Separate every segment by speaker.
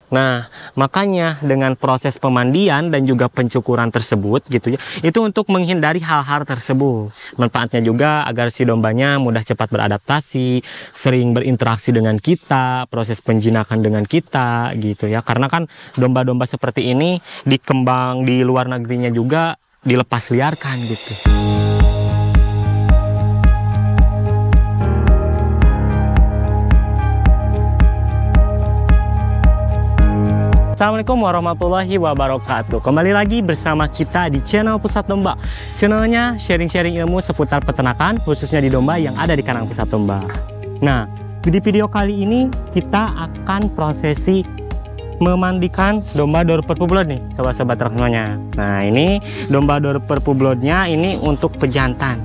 Speaker 1: Nah, makanya dengan proses pemandian dan juga pencukuran tersebut gitu ya, itu untuk menghindari hal-hal tersebut. Manfaatnya juga agar si dombanya mudah cepat beradaptasi, sering berinteraksi dengan kita, proses penjinakan dengan kita gitu ya. Karena kan domba-domba seperti ini dikembang di luar negerinya juga dilepas liarkan gitu. Assalamualaikum warahmatullahi wabarakatuh. Kembali lagi bersama kita di channel Pusat Domba. Channelnya sharing-sharing ilmu seputar peternakan, khususnya di domba yang ada di kandang Pusat Domba. Nah, di video kali ini kita akan prosesi memandikan domba Dorper Publod nih, sobat-sobat semuanya. Nah, ini domba Dorper Publodnya ini untuk pejantan.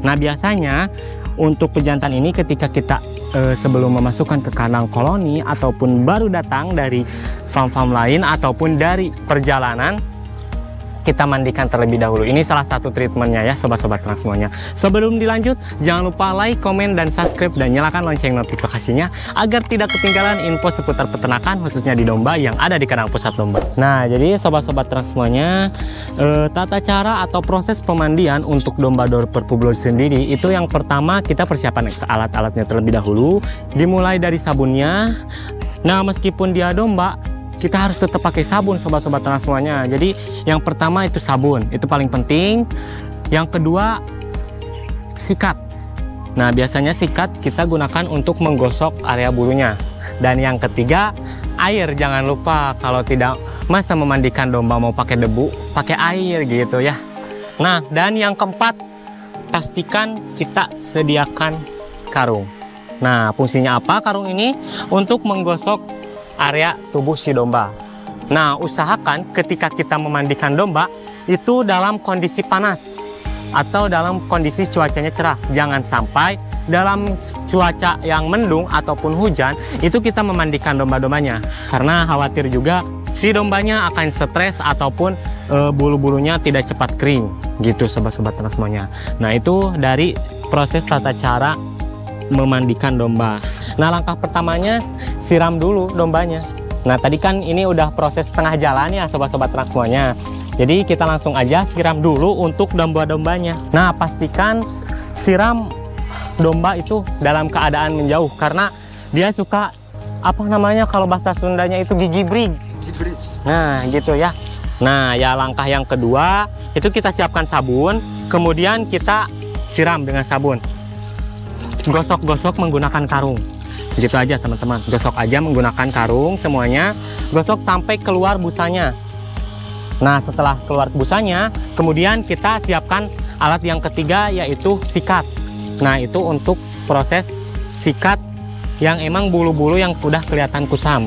Speaker 1: Nah, biasanya untuk pejantan ini ketika kita sebelum memasukkan ke kandang koloni ataupun baru datang dari farm-farm lain ataupun dari perjalanan, kita mandikan terlebih dahulu. Ini salah satu treatmentnya ya sobat-sobat ternak semuanya. Sebelum dilanjut, jangan lupa like, komen, dan subscribe, dan nyalakan lonceng notifikasinya agar tidak ketinggalan info seputar peternakan khususnya di domba yang ada di kandang Pusat Domba. Nah, jadi sobat-sobat ternak semuanya, tata cara atau proses pemandian untuk domba Dorper Publod sendiri itu yang pertama kita persiapan alat-alatnya terlebih dahulu, dimulai dari sabunnya. Nah, meskipun dia domba, kita harus tetap pakai sabun sobat-sobat ternak semuanya. Jadi yang pertama itu sabun, itu paling penting. Yang kedua sikat. Nah, biasanya sikat kita gunakan untuk menggosok area bulunya. Dan yang ketiga air, jangan lupa. Kalau tidak, masa memandikan domba mau pakai debu, pakai air gitu ya. Nah, dan yang keempat, pastikan kita sediakan karung. Nah, fungsinya apa karung ini? Untuk menggosok area tubuh si domba. Nah, usahakan ketika kita memandikan domba itu dalam kondisi panas atau dalam kondisi cuacanya cerah. Jangan sampai dalam cuaca yang mendung ataupun hujan itu kita memandikan domba-dombanya, karena khawatir juga si dombanya akan stres ataupun bulu-bulunya tidak cepat kering gitu sobat-sobat ternak semuanya. Nah, itu dari proses tata cara memandikan domba. Nah, langkah pertamanya siram dulu dombanya. Nah, tadi kan ini udah proses tengah jalan ya sobat-sobat ternak semuanya. Jadi kita langsung aja siram dulu untuk domba-dombanya. Nah, pastikan siram domba itu dalam keadaan menjauh, karena dia suka apa namanya kalau bahasa Sundanya itu gigi brig. Nah, gitu ya. Nah, ya langkah yang kedua itu kita siapkan sabun, kemudian kita siram dengan sabun. Gosok-gosok menggunakan karung. Gitu aja teman-teman, gosok aja menggunakan karung semuanya, gosok sampai keluar busanya. Nah, setelah keluar busanya, kemudian kita siapkan alat yang ketiga, yaitu sikat. Nah, itu untuk proses sikat yang emang bulu-bulu yang udah kelihatan kusam.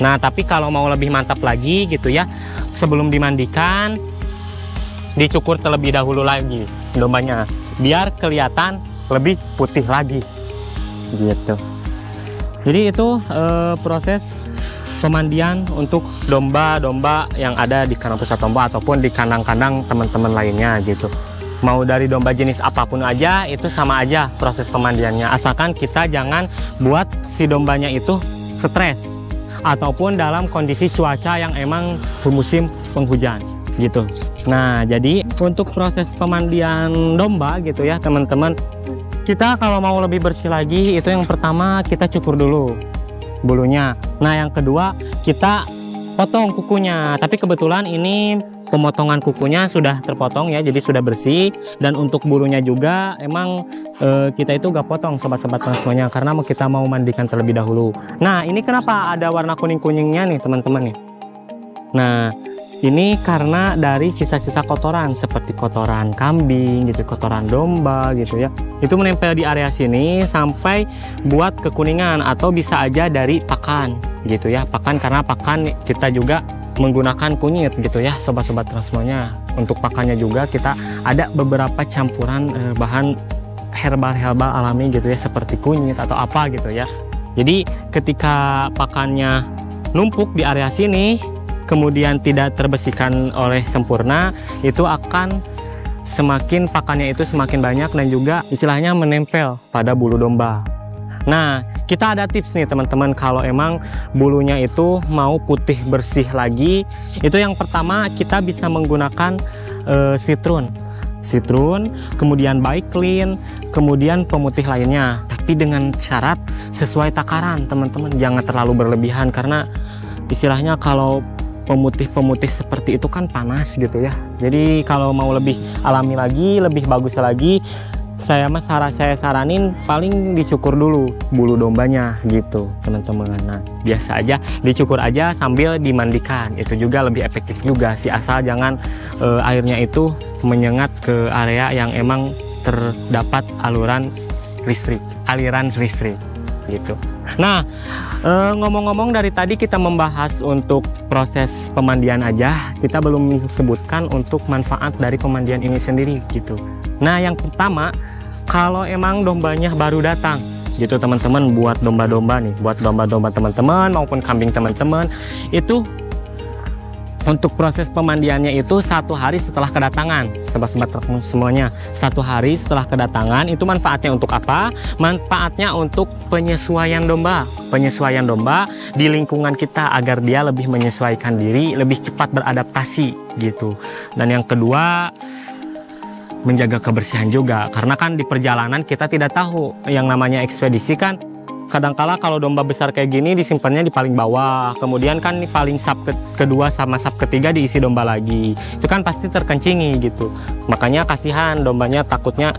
Speaker 1: Nah, tapi kalau mau lebih mantap lagi gitu ya, sebelum dimandikan dicukur terlebih dahulu lagi dombanya, biar kelihatan lebih putih lagi gitu. Jadi itu proses pemandian untuk domba-domba yang ada di kandang Pusat Domba ataupun di kandang-kandang teman-teman lainnya gitu. Mau dari domba jenis apapun aja itu sama aja proses pemandiannya, asalkan kita jangan buat si dombanya itu stres ataupun dalam kondisi cuaca yang emang musim penghujan gitu. Nah, jadi untuk proses pemandian domba gitu ya teman-teman, kita kalau mau lebih bersih lagi itu yang pertama kita cukur dulu bulunya. Nah, yang kedua kita potong kukunya. Tapi kebetulan ini pemotongan kukunya sudah terpotong ya, jadi sudah bersih. Dan untuk bulunya juga emang kita itu gak potong sobat-sobat semuanya, karena kita mau mandikan terlebih dahulu. Nah, ini kenapa ada warna kuning-kuningnya nih teman-teman nih. Nah, ini karena dari sisa-sisa kotoran seperti kotoran kambing gitu, kotoran domba gitu ya. Itu menempel di area sini sampai buat kekuningan, atau bisa aja dari pakan gitu ya. Pakan, karena pakan kita juga menggunakan kunyit gitu ya sobat-sobat ternak semuanya. Untuk pakannya juga kita ada beberapa campuran bahan herbal-herbal alami gitu ya, seperti kunyit atau apa gitu ya. Jadi ketika pakannya numpuk di area sini, kemudian tidak terbersihkan oleh sempurna, itu akan semakin pakannya itu semakin banyak dan juga istilahnya menempel pada bulu domba. Nah, kita ada tips nih teman-teman, kalau emang bulunya itu mau putih bersih lagi, itu yang pertama kita bisa menggunakan citron, kemudian Bike Clean, kemudian pemutih lainnya, tapi dengan syarat sesuai takaran teman-teman, jangan terlalu berlebihan, karena istilahnya kalau pemutih seperti itu kan panas gitu ya. Jadi kalau mau lebih alami lagi, lebih bagus lagi, saya saranin paling dicukur dulu bulu dombanya gitu teman-teman. Nah, biasa aja dicukur aja sambil dimandikan, itu juga lebih efektif juga sih, asal jangan airnya itu menyengat ke area yang emang terdapat aliran listrik gitu. Nah, ngomong-ngomong, dari tadi kita membahas untuk proses pemandian aja, kita belum sebutkan untuk manfaat dari pemandian ini sendiri gitu. Nah, yang pertama, kalau emang dombanya baru datang gitu teman-teman, buat domba-domba nih, buat domba-domba teman-teman maupun kambing teman-teman, itu untuk proses pemandiannya itu 1 hari setelah kedatangan, sobat-sobat semuanya. 1 hari setelah kedatangan, itu manfaatnya untuk apa? Manfaatnya untuk penyesuaian domba. Penyesuaian domba di lingkungan kita agar dia lebih menyesuaikan diri, lebih cepat beradaptasi gitu. Dan yang kedua, menjaga kebersihan juga, karena kan di perjalanan kita tidak tahu yang namanya ekspedisi kan. Kadangkala kalau domba besar kayak gini disimpannya di paling bawah, kemudian kan di paling sub kedua sama sub ketiga diisi domba lagi, itu kan pasti terkencingi gitu. Makanya kasihan dombanya, takutnya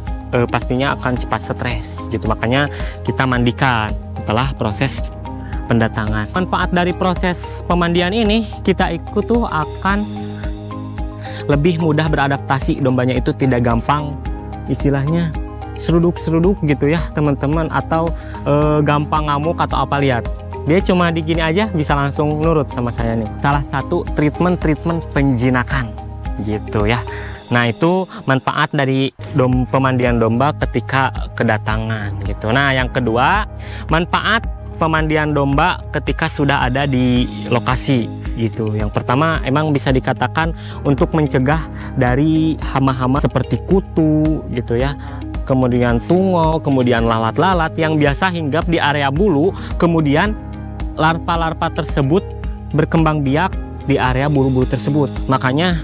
Speaker 1: pastinya akan cepat stres gitu. Makanya kita mandikan setelah proses pendatangan. Manfaat dari proses pemandian ini, kita ikut tuh akan lebih mudah beradaptasi, dombanya itu tidak gampang istilahnya seruduk-seruduk gitu ya teman-teman, atau gampang ngamuk atau apa. Lihat, dia cuma digini aja bisa langsung nurut sama saya nih. Salah satu treatment penjinakan gitu ya. Nah, itu manfaat dari pemandian domba ketika kedatangan gitu. Nah, yang kedua, manfaat pemandian domba ketika sudah ada di lokasi gitu. Yang pertama, emang bisa dikatakan untuk mencegah dari hama-hama seperti kutu gitu ya, kemudian tungau, kemudian lalat-lalat yang biasa hinggap di area bulu, kemudian larva-larva tersebut berkembang biak di area bulu-bulu tersebut. Makanya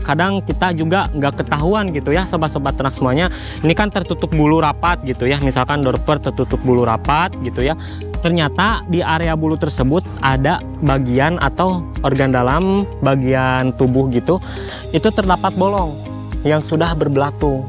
Speaker 1: kadang kita juga nggak ketahuan gitu ya sobat-sobat ternak semuanya, ini kan tertutup bulu rapat gitu ya, misalkan Dorper tertutup bulu rapat gitu ya, ternyata di area bulu tersebut ada bagian atau organ dalam bagian tubuh gitu, itu terdapat bolong yang sudah berbelatung.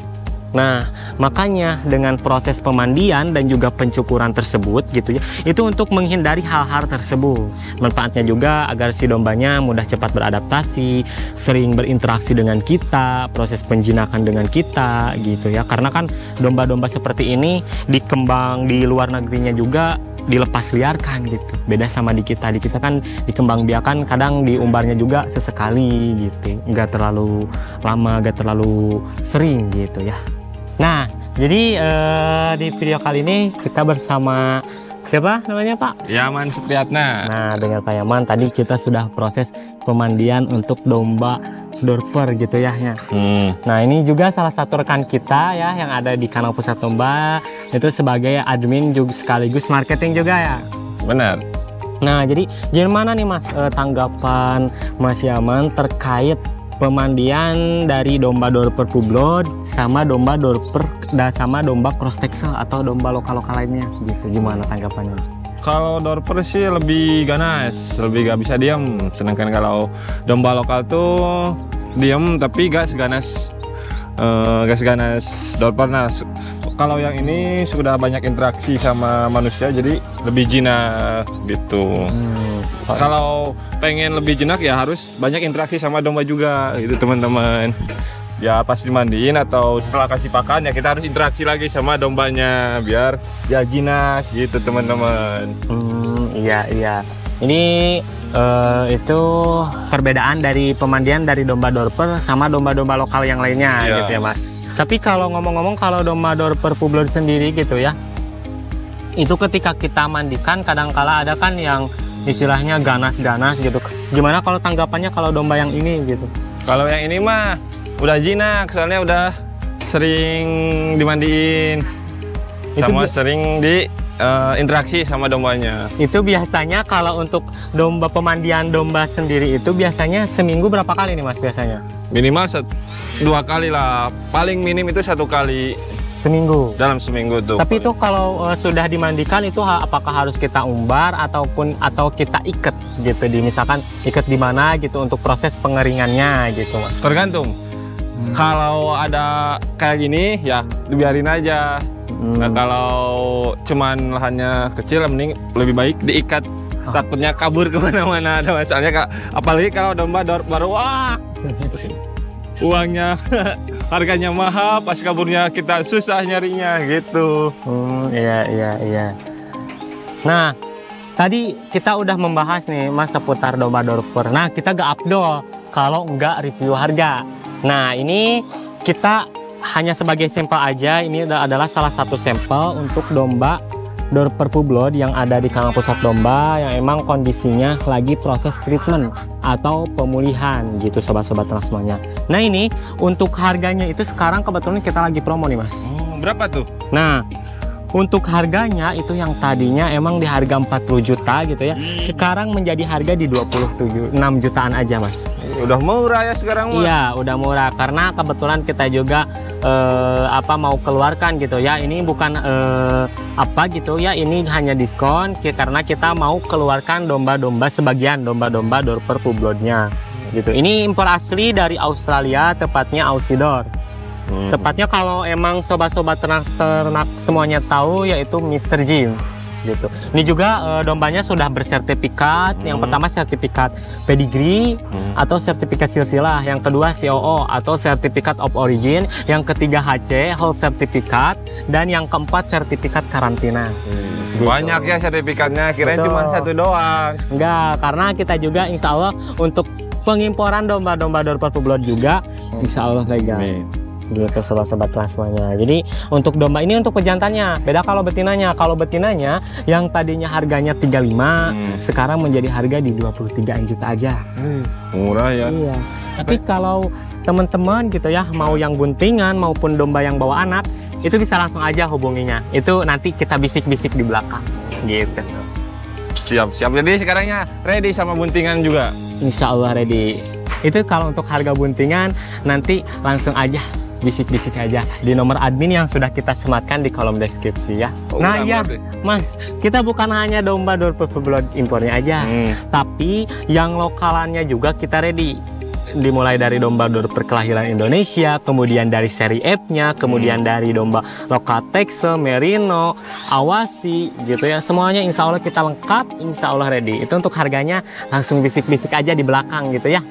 Speaker 1: Nah, makanya dengan proses pemandian dan juga pencukuran tersebut gitu ya, itu untuk menghindari hal-hal tersebut. Manfaatnya juga agar si dombanya mudah cepat beradaptasi, sering berinteraksi dengan kita, proses penjinakan dengan kita gitu ya. Karena kan domba-domba seperti ini dikembang di luar negerinya juga dilepas liarkan gitu. Beda sama di kita kan dikembang biakan, kadang diumbarnya juga sesekali gitu. Nggak terlalu lama, nggak terlalu sering gitu ya. Nah, jadi di video kali ini kita bersama siapa namanya Pak?
Speaker 2: Yaman Supriyatna.
Speaker 1: Nah, dengan Pak Yaman tadi kita sudah proses pemandian untuk domba Dorper gitu ya. Nah, ini juga salah satu rekan kita ya yang ada di Kandang Pusat Domba, itu sebagai admin juga sekaligus marketing juga ya.
Speaker 2: Benar.
Speaker 1: Nah, jadi gimana nih Mas tanggapan Mas Yaman terkait pemandian dari domba Dorper Publod sama domba Dorper sama domba Cross Texel atau domba lokal-lokal lainnya gitu, gimana tanggapannya?
Speaker 2: Kalau Dorper sih lebih ganas, lebih gak bisa diam. Sedangkan kalau domba lokal tuh diam tapi gak seganas Dorper. Nah, kalau yang ini sudah banyak interaksi sama manusia, jadi lebih jinak gitu. Kalau pengen lebih jinak ya harus banyak interaksi sama domba juga gitu teman-teman. Ya pas dimandiin atau setelah kasih pakan ya kita harus interaksi lagi sama dombanya biar ya jinak gitu teman-teman.
Speaker 1: Iya. Ini itu perbedaan dari pemandian dari domba Dorper sama domba-domba lokal yang lainnya gitu ya Mas. Tapi kalau ngomong-ngomong, kalau domba Dorper Publod sendiri gitu ya, itu ketika kita mandikan kadangkala ada kan yang istilahnya ganas-ganas gitu. Gimana kalau tanggapannya kalau domba yang ini gitu?
Speaker 2: Kalau yang ini mah udah jinak, soalnya udah sering dimandiin sama sering interaksi sama dombanya.
Speaker 1: Itu biasanya kalau untuk domba pemandian domba sendiri itu biasanya seminggu berapa kali nih Mas biasanya?
Speaker 2: Minimal 2 kali lah, paling minim itu 1 kali
Speaker 1: Seminggu.
Speaker 2: dalam seminggu tuh.
Speaker 1: Tapi itu kalau sudah dimandikan itu apakah harus kita umbar atau kita ikat gitu, misalkan ikat di mana gitu untuk proses pengeringannya gitu Mas?
Speaker 2: Tergantung. Kalau ada kayak gini ya dibiarin aja. Nah, kalau cuman lahannya kecil mending lebih baik diikat. Takutnya kabur kemana-mana ada masalahnya Kak. Apalagi kalau domba baru wah uangnya harganya mahal, pas kaburnya kita susah nyarinya gitu.
Speaker 1: Iya. Nah, tadi kita udah membahas nih Mas seputar domba dorper. Nah, kita gak afdol kalau nggak review harga. Nah, ini kita hanya sebagai sampel aja. Ini adalah salah satu sampel untuk domba dorper publod yang ada di kandang pusat domba yang emang kondisinya lagi proses treatment atau pemulihan gitu sobat-sobat ternak semuanya. Nah, ini untuk harganya itu sekarang kebetulan kita lagi promo nih Mas.
Speaker 2: Berapa tuh?
Speaker 1: Nah, untuk harganya itu yang tadinya emang di harga 40 juta gitu ya, sekarang menjadi harga di 26 jutaan aja Mas.
Speaker 2: Udah murah ya sekarang Mas?
Speaker 1: Iya, udah murah karena kebetulan kita juga mau keluarkan gitu ya. Ini bukan ini hanya diskon karena kita mau keluarkan domba-domba sebagian domba-domba dorper publodnya gitu. Ini impor asli dari Australia, tepatnya Aussidor. Tepatnya kalau emang sobat-sobat ternak semuanya tahu yaitu Mr. Jim gitu. Ini juga dombanya sudah bersertifikat. Yang pertama sertifikat pedigree atau sertifikat silsilah, yang kedua COO atau sertifikat of origin, yang ketiga HC Health Certificate, dan yang keempat sertifikat karantina.
Speaker 2: Banyak ya sertifikatnya, kirain cuma 1 doang.
Speaker 1: Enggak, karena kita juga insya Allah untuk pengimporan domba-domba dorper publod juga insya Allah legal. Gitu sobat-sobat semuanya. Jadi untuk domba ini untuk pejantannya beda kalau betinanya. Kalau betinanya yang tadinya harganya 35 sekarang menjadi harga di 23 juta aja.
Speaker 2: Murah ya.
Speaker 1: Iya. Tapi kalau teman-teman gitu ya mau yang buntingan maupun domba yang bawa anak itu bisa langsung aja hubunginya. Itu nanti kita bisik-bisik di belakang gitu.
Speaker 2: Siap. Jadi sekarangnya ready sama buntingan juga.
Speaker 1: Insya Allah ready. Itu kalau untuk harga buntingan nanti langsung aja bisik-bisik aja di nomor admin yang sudah kita sematkan di kolom deskripsi ya. Nah iya Mas, kita bukan hanya domba dorper publod impornya aja, tapi yang lokalannya juga kita ready. Dimulai dari domba dorper kelahiran Indonesia, kemudian dari seri F-nya, kemudian dari domba lokal Texel, Merino, Awasi gitu ya. Semuanya insya Allah kita lengkap, insya Allah ready. Itu untuk harganya langsung bisik-bisik aja di belakang gitu ya.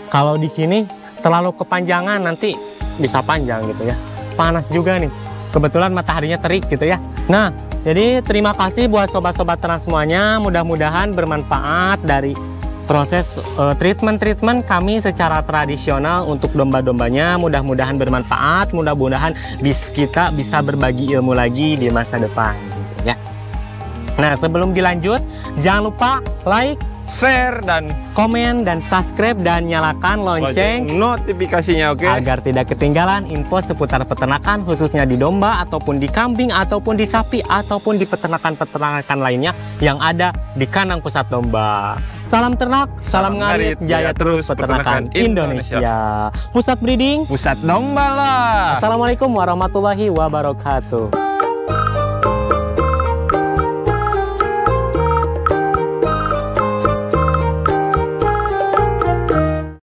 Speaker 1: Kalau di sini terlalu kepanjangan nanti bisa panjang gitu ya, panas juga nih, kebetulan mataharinya terik gitu ya. Nah, jadi terima kasih buat sobat-sobat ternak semuanya, mudah-mudahan bermanfaat dari proses treatment kami secara tradisional untuk domba-dombanya. Mudah-mudahan bermanfaat, mudah-mudahan kita bisa berbagi ilmu lagi di masa depan gitu ya. Nah, sebelum dilanjut jangan lupa like,
Speaker 2: share, dan
Speaker 1: komen, dan subscribe, dan nyalakan lonceng
Speaker 2: notifikasinya, oke?
Speaker 1: Agar tidak ketinggalan info seputar peternakan khususnya di domba ataupun di kambing ataupun di sapi ataupun di peternakan lainnya yang ada di kandang pusat domba. Salam ternak, salam ngarit, jaya terus peternakan Indonesia. Pusat breeding,
Speaker 2: pusat domba lah.
Speaker 1: Assalamualaikum warahmatullahi wabarakatuh.